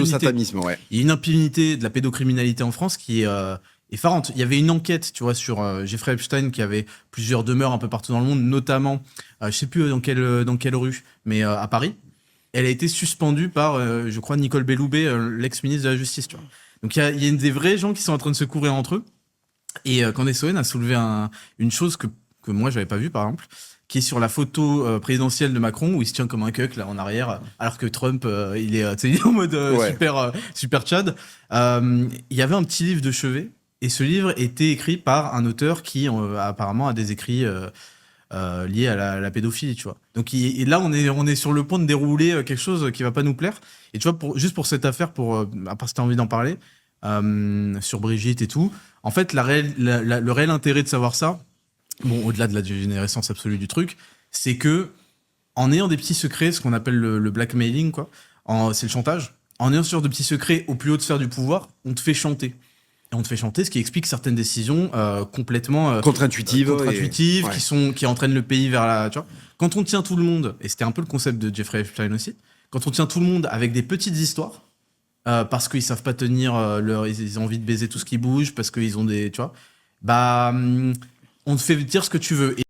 satanisme, ouais. Il y a une impunité de la pédocriminalité en France qui est effarante. Il y avait une enquête, tu vois, sur Jeffrey Epstein qui avait plusieurs demeures un peu partout dans le monde, notamment, je sais plus dans quelle rue, mais à Paris. Elle a été suspendue par, je crois, Nicole Belloubet, l'ex-ministre de la Justice, tu vois. Donc il y a des vrais gens qui sont en train de se courir entre eux. Et Candace Owen a soulevé une chose que moi j'avais pas vue, par exemple, qui est sur la photo présidentielle de Macron où il se tient comme un cuck là en arrière, alors que Trump il est, tu sais, il est en mode Ouais. super Tchad. Il y avait un petit livre de chevet et ce livre était écrit par un auteur qui apparemment a des écrits liés à la pédophilie, tu vois. Donc et là on est sur le point de dérouler quelque chose qui va pas nous plaire. Et tu vois, juste pour cette affaire, à part si t'as envie d'en parler, sur Brigitte et tout. En fait, le réel intérêt de savoir ça, bon, au-delà de la dégénérescence absolue du truc, c'est que en ayant des petits secrets, ce qu'on appelle le blackmailing, quoi, c'est le chantage. En ayant ce genre de petits secrets au plus haut de sphère du pouvoir, on te fait chanter. Et on te fait chanter, ce qui explique certaines décisions complètement Contre-intuitive. qui entraînent le pays vers la. Tu vois, quand on tient tout le monde, et c'était un peu le concept de Jeffrey Epstein aussi, quand on tient tout le monde avec des petites histoires, parce qu'ils savent pas tenir ils ont envie de baiser tout ce qui bouge, parce qu'ils ont des, tu vois, bah, on te fait dire ce que tu veux.